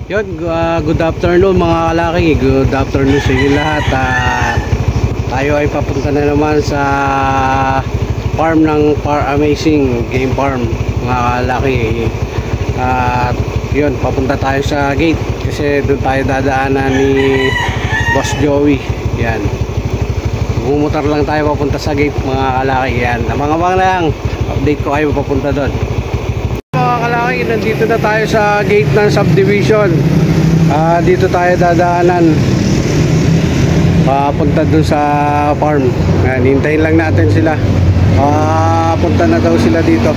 Good afternoon mga kalaki. Good afternoon sa inyo lahat. Tayo ay papunta na naman sa farm ng Par Amazing Game Farm mga kalaki. At yun, papunta tayo sa gate kasi doon tayo dadaanan ni Boss Joey. Yan, bumumotor lang tayo papunta sa gate mga kalaki. Yan, abang-abang lang, update ko kayo papunta doon mga kalaki. Nandito na tayo sa gate ng subdivision. Dito tayo dadaanan papunta dun sa farm. Yan, hintayin lang natin sila. Punta na daw sila dito.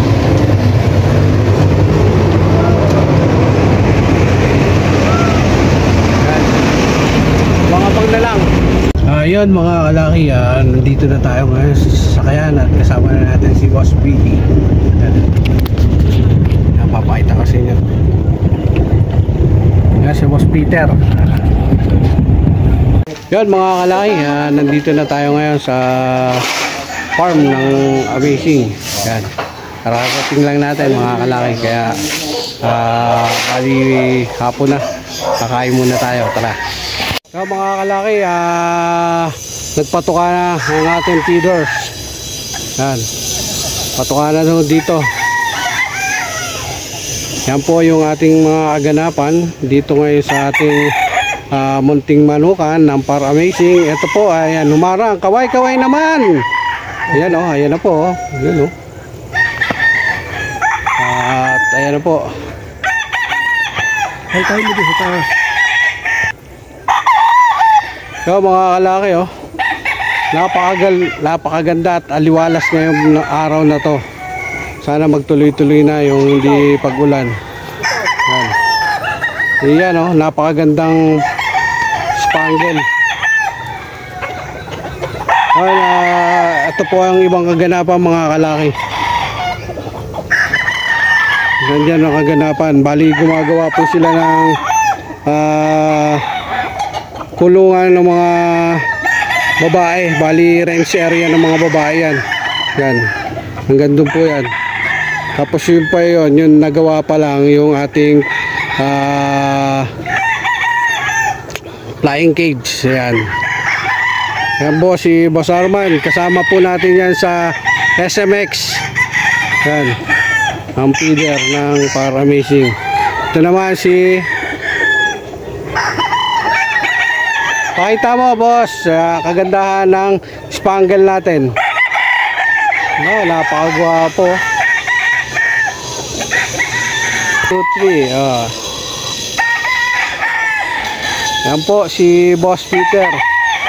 Yan, abang-abang na lang. Ayun mga kalaki, nandito na tayo ngayon sa sakayan at kasama na natin si Boss BD. Papakita ko sa inyo. Yan si Boss Peter. Yan mga kalaki, nandito na tayo ngayon sa farm ng Amazing. Yan, kararating lang natin mga kalaki. Kaya hapon na, kakain muna tayo. Tara. So mga kalaki, nagpatuka na ang ating feeders. Yan, patuka na dito. Yan po yung ating mga aganapan dito ngayon sa ating munting manukan ng Par Amazing. Ito po ay humarang, kaway-kaway naman. Ayan o, ayan na po. Ayan o. At ayan na po. So mga kalaki o, napakaganda at aliwalas ngayong araw na to. Sana magtuloy-tuloy na yung hindi pag-ulan. Yan o, napakagandang spangle. Ito po ang ibang kaganapan mga kalaki. Nandiyan ang kaganapan. Bali gumagawa po sila ng kulungan ng mga babae. Bali range area ng mga babae yan. Yan, hanggang doon po yan. Tapos yun pa yun, yung nagawa pa lang yung ating flying cage. Ayan. Ayan po si Boss Arman. Kasama po natin yan sa SMX. Ayan, ang feeder ng Par Amazing. Ito naman si, pakita mo boss, kagandahan ng spangle natin. Napakagwapo. 2, 3. Yan po si Boss Peter.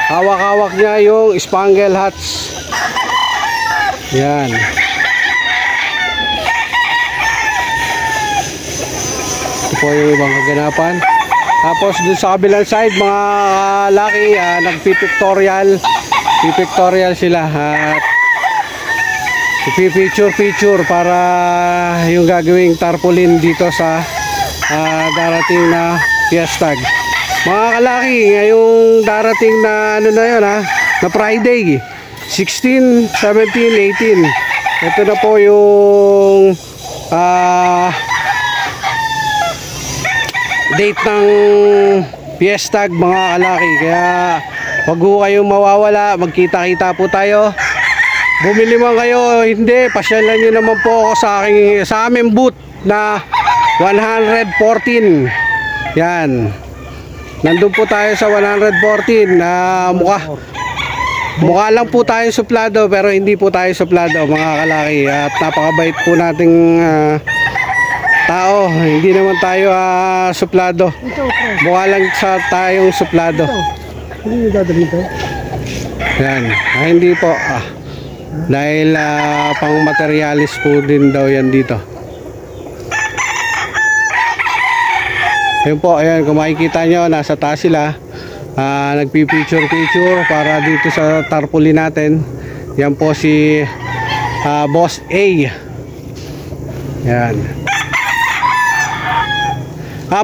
Hawak-hawak niya yung spangle hats. Yan. Ito po yung ibang kaganapan. Tapos dun sa kabilang side mga laki, nagpipictorial sila at picture para yung gagawing tarpaulin dito sa darating na fiestag. Mga kalaki, ngayong darating na ano na yun na Friday 16, 17, 18. Ito na po yung date ng fiestag mga kalaki. Kaya wag ho kayong mawawala, magkita-kita po tayo. Bumili man kayo, hindi, pasyalan nyo naman po ako sa aming booth na 114. Yan, nandun po tayo sa 114. Mukha lang po tayong suplado, pero hindi po tayo suplado mga kalaki. At napakabait po nating tao. Hindi naman tayo suplado. Mukha lang sa tayong suplado. Yan, hindi po dahil pang materialis po din daw yan dito. Ayun po, ayan, kung makikita nyo, nasa taas sila, nagpipicture para dito sa tarpaulin natin. Yan po si Boss A. Yan,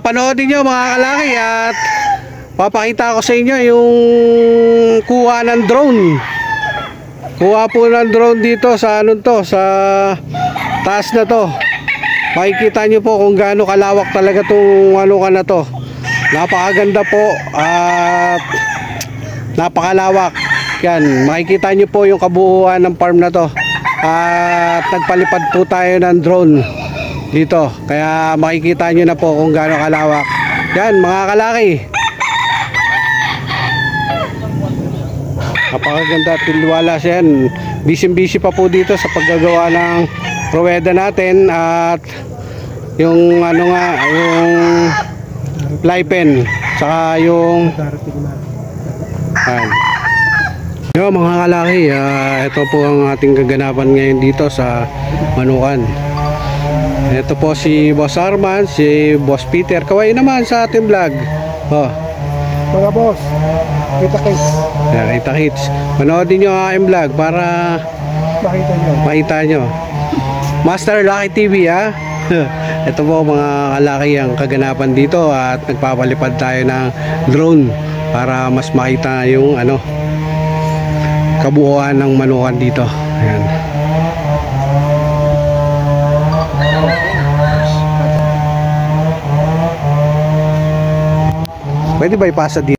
panoodin nyo mga kalaki at papakita ko sa inyo yung kuha ng drone. Kuha po ng drone dito sa sa taas na to. Makikita nyo po kung gaano kalawak talaga tong na to. napakaganda po at napakalawak. Yan, makikita nyo po yung kabuuan ng farm na to. At nagpalipad po tayo ng drone dito, kaya makikita nyo na po kung gaano kalawak. Yan mga kalaki, napakaganda at pilwalas yan. Busy pa po dito sa paggagawa ng ruweda natin at yung ano nga, yung fly pen, saka yung yo mga kalaki, ito po ang ating kaganapan ngayon dito sa Manukan. Ito po si Boss Arman, si Boss Peter. Kaway naman sa ating vlog. Mga boss, kita kits. Kita kits. Manoodin nyo ang aking vlog para makita nyo. Master Lucky TV ha. Ito po mga kalaki ang kaganapan dito at nagpapalipad tayo ng drone para mas makita yung ano, kabuuan ng Manukan dito. Ayan. Pwede ba ipasa dito?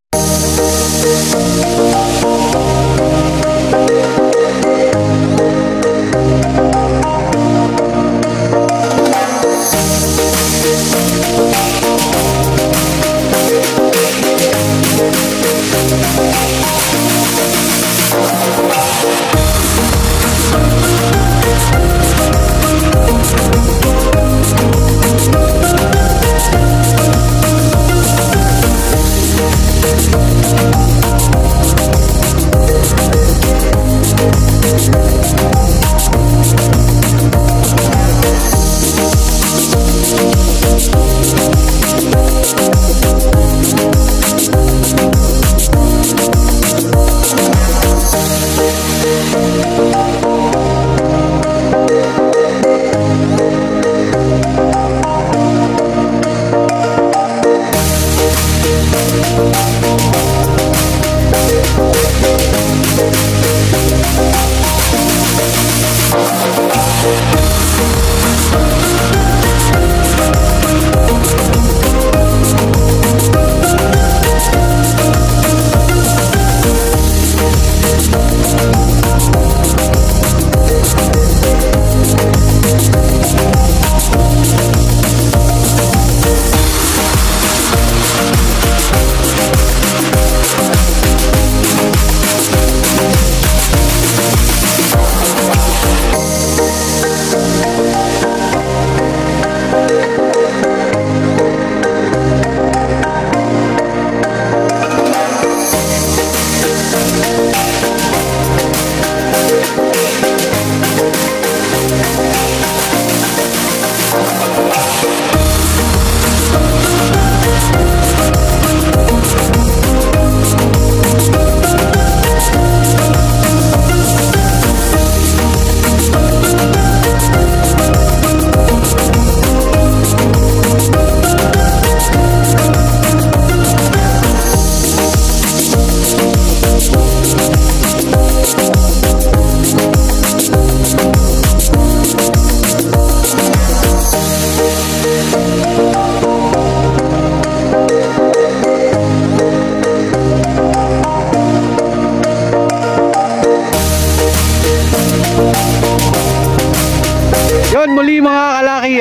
Yun, muli mga kalaki,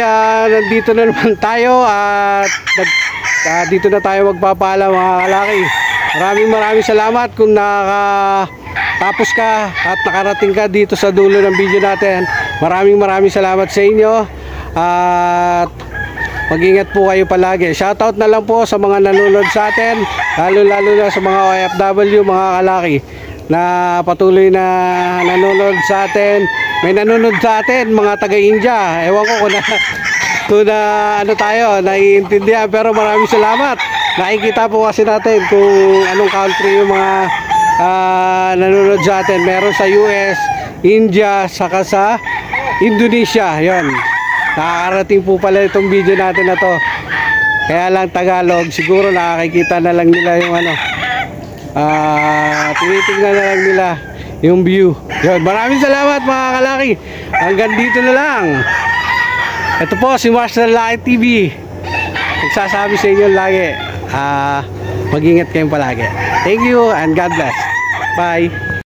nandito na naman tayo at dito na tayo magpapaalam mga kalaki. Maraming salamat kung nakatapos ka at nakarating ka dito sa dulo ng video natin. Maraming salamat sa inyo at mag-ingat po kayo palagi. Shoutout na lang po sa mga nanonood sa atin, lalo na sa mga OFW mga kalaki na patuloy na nanonood sa atin. May nanonood sa atin mga taga-India. Ewan ko kung ano tayo, naiintindihan, pero maraming salamat. Nakikita po kasi natin kung anong country yung mga nanonood sa atin. Meron sa US, India, saka sa Indonesia. Yon. Nakakarating po pala itong video natin na to. Kaya lang Tagalog, siguro nakakikita na lang nila yung ano. Tinitignan na lang nila yung view. Yun, maraming salamat mga kalaki. Hanggang dito na lang. Ito po si Master Lucky TV. Nagsasabi sa inyo lagi. mag-ingat kayong palagi. Thank you and God bless. Bye.